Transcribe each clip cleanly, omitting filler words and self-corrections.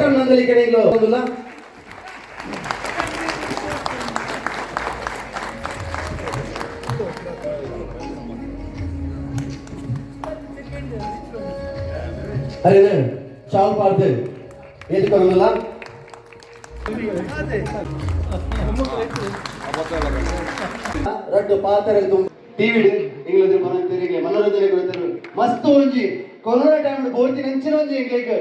Walter ನಂದಲಿ ಕಡೆಗಳು ಹೋಗುಲ್ಲ. ಅರೆ shawl ಪಾರ್ದು ಏದು ಕೊರಲ್ಲ ರಡ್ಡು ಪಾತ್ರ TV English ಮನೋರಂಜನೆ ಕೊಡ್ತಾರೆ ಮಸ್ತ್ ಒಂಜಿ ಕೊರೋನಾ ಟೈಮ್ ಬೋರ್ತಿ ನೆಂಚಿನ ಒಂಜಿ ಎಂಗ್ಲಿಗೆ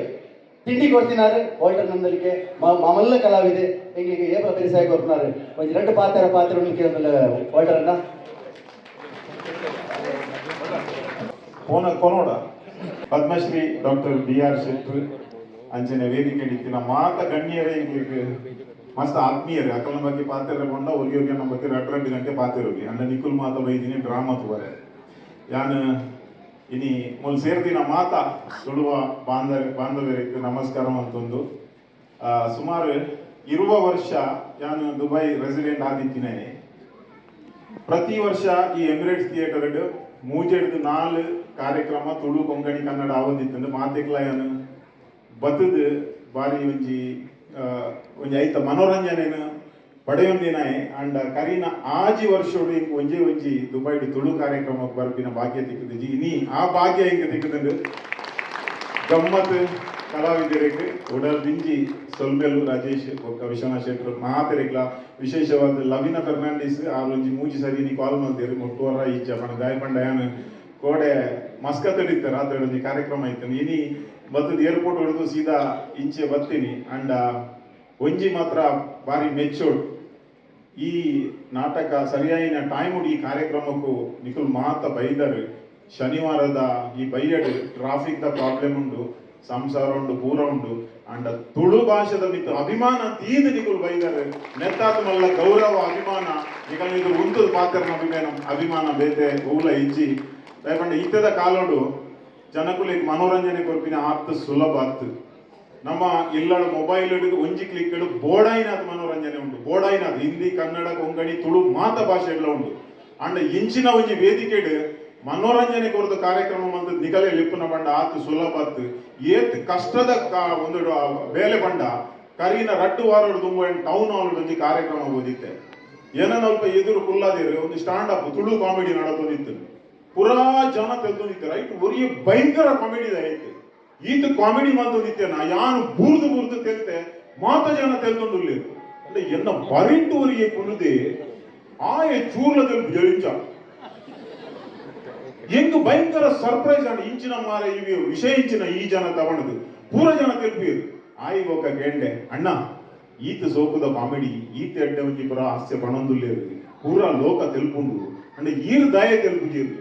ತಿಂಡಿ ಕೊಡ್ತಿನಾರು ವಾಲ್ಟರ್ ನಂದಲಿಗೆ ಮಲ್ಲ ಕಲಾವಿದೆ ಎಂಗ್ಲಿಗೆ ಏಪ ಬೆರೆಸಾಗಿ ಕೊಡ್ತಿನಾರು ಒಂಜಿ ರಡ್ಡು ಪಾತ್ರ ಉಳಿಕೆ ವಾಲ್ಟರ್ ಅನ್ನ ಕೊನೋಡ ಪದ್ಮಶ್ರೀ ಡಾಕ್ಟರ್ BR ಶೆಟ್ರು ಅಂಚನೆ ವೇದಿಕೆ ಇಟ್ಟಿನ ಮಾತ ಗಣ್ಯರೇ ಎಂಗ್ಲಿಗೆ ಮಸ್ತ್ ಆತ್ಮೀಯರು ಅಕಲ ಬಗ್ಗೆ ಪಾತ್ರ ಕೊಂಡ ಒಗಿ ನಮ್ಮ ಬಗ್ಗೆ 2 ಗಂಟೆ ಪಾತಿರೋಗಿ ಅಂಡ ನಿಖುಲ್ ಮಾತ ಬೈದಿನಿ ಡ್ರಾಮಾ ತುವರೆ ಯಾನ್ ಇನಿ ಮೊಲ್ ಸೇರ್ದಿನ ಮಾತ ಸುಡುವ ಬಾಂಧವ್ಯರಿಗೆ ನಮಸ್ಕಾರ ಅಂತಂದು ಸುಮಾರು 20 ವರ್ಷ ಯಾನು ದುಬೈ ರೆಸಿಡೆಂಟ್ ಆದಿತ್ತಿನೇ ಪ್ರತಿ ವರ್ಷ ಈ ಎಮಿರೇಟ್ಸ್ ಥಿಯೇಟರ್ ಮೂಜೆಡ್ದು 4 ಕಾರ್ಯಕ್ರಮ ತುಳು ಕೊಂಕಣಿ ಕನ್ನಡ ಆವದಿತ್ತಂದು ಮಾತೆಕ್ಲ ಯಾನು ಬತ್ತದ ಬಾರಿ ಒಂಜಿ ಐತ ಮನೋರಂಜನೆನ ಪಡೆಯೊಂದಿನಾಯ್ ಅಂಡ್ ಕರೀನ ಆಜಿ ವರ್ಷೋಡು ಇಂಕ ಒಂಜಿ ದುಬೈಡ್ ತುಳು ಕಾರ್ಯಕ್ರಮಕ್ಕೆ ಬರ್ಪಿನ ಭಾಗ್ಯ ತಿಕ್ಕದಿಜಿ ಇನಿ ಆ ಭಾಗ್ಯ ಇಂಕ ತಿಕ್ಕದಂಡು ಗಮ್ಮತ್ ಕಲಾವಿದರಿಗೆ ಉಡಲ್ ದಿಂಜಿ ಸೊಲ್ಮೆಲು ರಾಜೇಶ್ ವಿಶ್ವನಾಥ್ ಶೆಟ್ಟರು ಮಾತೆರೆಗ್ಲ ವಿಶೇಷವಾದ ಲವಿನಾ ಫೆರ್ನಾಂಡಿಸ್ ಒಂಜಿ ಮೂಜಿ ಸರಿ ನೀ ಕಾಲ್ ಮಾಡ್ತೀರಿ ಮುಟ್ಟುವರ ಈಚ ಪಣ ಗಾಯಪಂಡ ಯಾನು ಕೋಡೆ ಮಸ್ಕತ್ ಹಿಡಿತಾರೆ ಆ ಒಂಜಿ ಕಾರ್ಯಕ್ರಮ ಇತ್ತು ಇನಿ ಬತ್ತದ ಏರ್ಪೋರ್ಟ್ ಹೊಡೆದು ಸೀದಾ ಇಂಚೆ ಬರ್ತೀನಿ ಅಂಡ್ ಒಂಜಿ ಮಾತ್ರ ಬಾರಿ ಮೆಚ್ಚೋಡ್ ಈ ನಾಟಕ ಸರಿಯಾಯಿನ ಟೈಮ್ ಈ ಕಾರ್ಯಕ್ರಮಕ್ಕೂ ನಿಖುಲ್ ಮಾತ ಬೈದರು ಶನಿವಾರದ ಈ ಬೈಯಡ್ ಟ್ರಾಫಿಕ್ ದ ಪ್ರಾಬ್ಲಮ್ ಉಂಡು ಸಂಸಾರ ಉಂಡು ಪೂರ ಉಂಡು ಅಂಡ ತುಳು ಭಾಷೆದ ಮಿತ್ತು ಅಭಿಮಾನ ತೀದು ನಿಖುಲ್ ಬೈದರು ನೆತ್ತಾದ ಮಲ್ಲ ಗೌರವ ಅಭಿಮಾನ ನಿಖಲ್ ಇದು ಉಂಟು ಪಾತ್ರ ಅಭಿಮಾನ ಬೇತೆ ಊಲ ಇಜ್ಜಿ ದಯಪಂಡ ಇತ್ತದ ಕಾಲೋಡು ಜನಕುಲಿಗೆ ಮನೋರಂಜನೆ ಕೊರ್ಪಿನ ಆತ್ ಸುಲಭ ಆತ್ ನಮ್ಮ ಇಲ್ಲಡ ಮೊಬೈಲ್ ಹಿಡಿದು ಒಂಜಿ ಕ್ಲಿಕ್ ಹಿಡಿದು ಬೋಡಾಯಿನಾದ ಮನೋರಂಜನೆ ಉಂಟು ಬೋಡಾಯಿನಾದ ಹಿಂದಿ ಕನ್ನಡ ಕೊಂಕಣಿ ತುಳು ಮಾತ ಭಾಷೆಗಳ ಉಂಟು ಅಂಡ ಇಂಚಿನ ಒಂಜಿ ವೇದಿಕೆ ಮನೋರಂಜನೆ ಕೊರದು ಕಾರ್ಯಕ್ರಮ ಬಂದು ನಿಗಲೆ ಲಿಪ್ಪುನ ಬಂಡ ಆತ್ ಸುಲಭ ಆತ್ ಏತ್ ಕಷ್ಟದ ಒಂದು ಬೇಲೆ ಬಂಡ ಕರೀನ ರಟ್ಟು ವಾರ ತುಂಬ ಟೌನ್ ಹಾಲ್ ಒಂಜಿ ಕಾರ್ಯಕ್ರಮ ಓದಿತ್ತೆ ಏನಲ್ಪ ಎದುರು ಕುಲ್ಲಾದಿರು ಒಂದು ಸ್ಟಾಂಡ್ ಅಪ್ ತುಳು ಕಾಮಿಡಿ ನಡತೋದಿತ್ತು ಪುರಾ ಜನ ತೆಲ್ದೊಂದಿತ್ತೆ ರೈಟ್ ಒರಿಯ ಭಯಂಕರ ಕಾಮಿಡಿ ಆಯ್ತು ಈತ ಕಾಮಿಡಿ ಮಾತೊಂದಿತ್ತೆ ನಾ ಯಾನು ಬೂರ್ದು ತೆಲ್ತೆ ಮಾತ ಜನ ತೆಲ್ದೊಂದುಲ್ಲೇರು ಅಂದ್ರೆ ಎನ್ನ ಬರಿಂಟು ಒರಿಗೆ ಕುಣಿದೆ ಆಯ ಚೂರ್ಲ ತೆಲ್ಪು ಜಳಿಂಚ ಎಂಗ್ ಭಯಂಕರ ಸರ್ಪ್ರೈಸ್ ಅಂಡ್ ಇಂಚಿನ ಮಾರ ಇವಿ ವಿಷಯ ಇಂಚಿನ ಈ ಜನ ತಗೊಂಡದು ಪೂರ ಜನ ತೆಲ್ಪಿರು ಆಯಿ ಒಕ್ಕ ಗೆಂಡೆ ಅಣ್ಣ ಈತ ಸೋಕುದ ಕಾಮಿಡಿ ಈತ ಎಡ್ಡೆ ಒಂಜಿ ಪುರ ಹಾಸ್ಯ ಪಣೊಂದುಲ್ಲೇರು ಪೂರ ಲೋಕ ತೆಲ್ಪುಂಡು ಅಂದ್ರೆ ಈರು ದಯ ತೆಲ್ಪುಜೀರು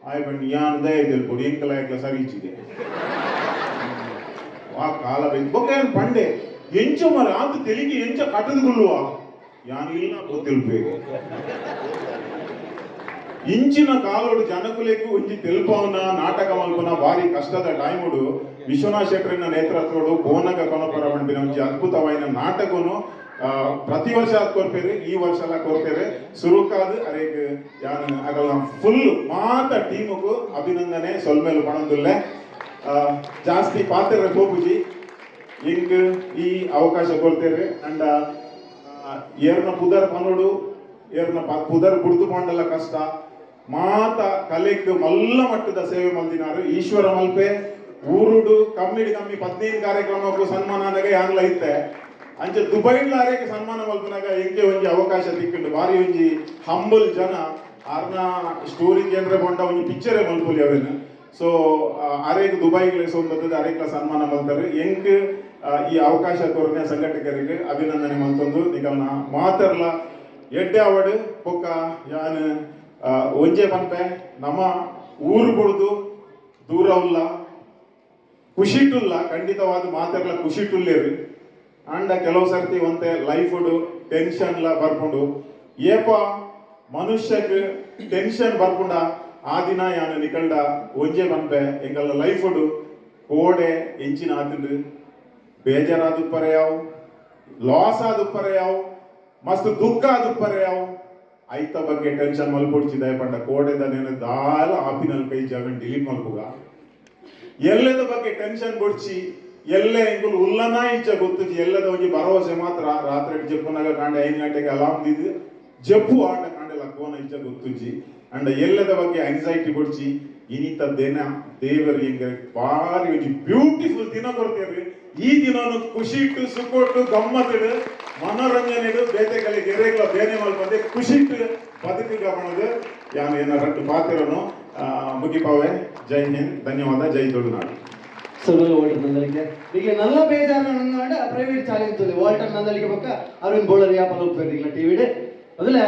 ಆಯ್ ಬಣ್ಣಿ ಯಾನು ದಯ ತೆಲ್ಪುಡು ಎಂಕಲ ಎಂಕಲ ಸರಿಚಿದೆ ಆ ಕಾಲ ಬೇಕು ಪಂಡೆ ಎಂಚ ಮರ ಅಂತ ತೆಲಿಗೆ ಎಂಚ ಕಟ್ಟದುಕೊಳ್ಳುವ ಯಾನು ಇಲ್ಲ ಗೊತ್ತಿಲ್ಬೇಕು ಇಂಚಿನ ಕಾಲೋಡು ಜನಕುಲೆಗೂ ಒಂಜಿ ತೆಲ್ಪವನ ನಾಟಕ ಮಲ್ಪನ ಭಾರಿ ಕಷ್ಟದ ಟೈಮುಡು ವಿಶ್ವನಾಥ್ ಶೆಟ್ಟರಿನ ನೇತೃತ್ವಡು ಕೋನಗ ಕೊನಪರ ಬಂಡಿನ ಒಂಜಿ ಅದ್ಭುತವಾದ ನಾಟಕನು ಪ್ರತಿ ವರ್ಷ ಕೊರ್ಪೇರು ಈ ವರ್ಷ ಎಲ್ಲ ಕೊರ್ಪೇರು ಸುರುಕಾದ ಅರೇಗ್ ಯಾನು ಆಗಲ್ಲ ಫುಲ್ ಮಾತ ಟೀಮುಗೂ ಅಭಿನಂದನೆ ಸೊಲ್ಮೇಲು ಪಣಂದುಲ್ಲೆ ಜಾಸ್ತಿ ಪಾತ್ರ ಹೋಗುಜಿ ಹಿಂಗ್ ಈ ಅವಕಾಶ ಕೊಡ್ತೇವೆ ಅಂಡ ಏರ್ನ ಪುದರ್ ಪನೋಡು ಏರ್ನ ಪುದರ್ ಬುಡ್ದು ಮಾಡಲ್ಲ ಕಷ್ಟ ಮಾತ ಕಲೆಗ್ ಮಲ್ಲ ಮಟ್ಟದ ಸೇವೆ ಮಲ್ದಿನಾರು ಈಶ್ವರ ಮಲ್ಪೆ ಊರುಡು ಕಮ್ಮಿ 15 ಕಾರ್ಯಕ್ರಮಕ್ಕೂ ಸನ್ಮಾನದಾಗ ಯಾನ್ಲ ಇತ್ತೆ ಅಂಚೆ ದುಬೈಡ್ಲ ಆರೇಗೆ ಸನ್ಮಾನ ಮಲ್ಪನಾಗ ಎಂಗೆ ಒಂಜಿ ಅವಕಾಶ ತಿಕ್ಕೊಂಡು ಬಾರಿ ಒಂಜಿ ಹಂಬಲ್ ಜನ ಆರ್ನ ಸ್ಟೋರಿ ಕೇಂದ್ರ ಬಂಡ ಒಂಜಿ ಪಿಕ್ಚರೇ ಮಲ್ಪುಲಿ ಅವೇನು ಸೊ ಅರೇಗ್ ದುಬೈಗೆ ಸೋಂಬತ್ತದ ಅರೇಕ್ಲ ಸನ್ಮಾನ ಮಲ್ತಾರೆ ಎಂಕ್ ಈ ಅವಕಾಶ ಕೊರನೆ ಸಂಘಟಕರಿಗೆ ಅಭಿನಂದನೆ ಮಲ್ತೊಂದು ನಿಗಲ್ನ ಮಾತರ್ಲ ಎಡ್ಡೆ ಅವಾರ್ಡ್ ಪೊಕ್ಕ ಯಾನ್ ಒಂಜೆ ಪಂಪೆ ನಮ್ಮ ಊರು ಬಿಡ್ದು ದೂರ ಉಲ್ಲ ಖುಷಿಟುಲ್ಲ ಖಂಡಿತವಾದ ಮಾತರ್ಲ ಖುಷಿಟುಲ್ಲೇರು ಅಂಡ ಕೆಲವು ಸರ್ತಿ ಒಂತೆ ಲೈಫ್ ಟೆನ್ಷನ್ಲ ಬರ್ಕೊಂಡು ಏಪ ಮನುಷ್ಯಕ್ಕೆ ಟೆನ್ಷನ್ ಬರ್ಕೊಂಡ ಆ ದಿನ ಯಾನು ನಿಕಲ್ಡ ಒಂಜೆ ಪಂಪೆ ಎಂಗಲ್ಲ ಲೈಫ್ ಕೋಡೆ ಎಂಚಿನ ಆತುಂಡು ಬೇಜಾರಾದುಪ್ಪರೆ ಯಾವು ಲಾಸ್ ಆದುಪ್ಪರೆ ಯಾವು ಮಸ್ತ್ ದುಃಖ ಆದುಪ್ಪರೆ ಯಾವು ಐತ ಬಗ್ಗೆ ಟೆನ್ಷನ್ ಮಲ್ಪೊಡ್ಚಿದ ಪಂಡ ಕೋಡೆದ ನೇನು ದಾಲ ಆಪಿನಲ್ಲಿ ಕೈ ಜಾಗ ಡಿಲೀಟ್ ಮಲ್ಪುಗ ಎಲ್ಲದ ಬಗ್ಗೆ ಟೆನ್ಷನ್ ಕೊಡ್ಚಿ ಎಲ್ಲ ಎಂಕುಲು ಉಲ್ಲನ ಇಂಚ ಗೊತ್ತುಜಿ ಎಲ್ಲದ ಒಂಜಿ ಭರವಸೆ ಮಾತ್ರ ರಾತ್ರಿ ಜಪ್ಪುನಾಗ ಕಾಂಡೆ 5 ಗಂಟೆಗೆ ಅಲಾರ್ಮ್ ದಿದ್ದು ಜಪ್ಪು ಆಂಡ ಕಾಂಡೆ ಲಕ್ಕೋನ ಇಂಚ ಗೊತ್ತುಜಿ ಅಂಡ ಎಲ್ಲದ ಬಗ್ಗೆ ಆಂಗ್ಸೈಟಿ ಕೊಡ್ಚಿ ಇನಿತ ದಿನ ದೇವರು ಹಿಂಗೆ ಭಾರಿ ಒಂಜಿ ಬ್ಯೂಟಿಫುಲ್ ದಿನ ಕೊಡ್ತೇವೆ. ಈ ದಿನನು ಖುಷಿ ಇಟ್ಟು ಸುಖೊಟ್ಟು ಗಮ್ಮತ್ತಿಡು ಮನೋರಂಜನೆಡು ಬೇತೆಗಳಿಗೆ ಎರೆಗಳ ಬೇನೆ ಮಲ್ಪಂದೆ ಖುಷಿ ಇಟ್ಟು ಬದುಕು ಗಮನದು ಯಾನು ಏನ ರಟ್ಟು ಪಾತಿರನು ಮುಗಿಪಾವೆ. ಜೈ ಹಿಂದ್, ಧನ್ಯವಾದ, ಜೈ ತುಳುನಾಡು. ಸುಲಭ ವಾಲ್ಟರ್ ನಂದಲಿಕೆ ಈಗ ನಲ್ಲ ಬೇಜಾರು ನಂಗಾಂಡ ಪ್ರೈವೇಟ್ ಚಾಲೆಂಜ್ ವಾಲ್ಟರ್ ನಂದಲಿಕೆ ಪಕ್ಕ ಅರವಿಂದ್ ಬೋಳರ್ ಯಾಪಲ ಉಪ್ಪೇರಿಗಳ ಟಿವಿಡ್ ಮೊದಲೇ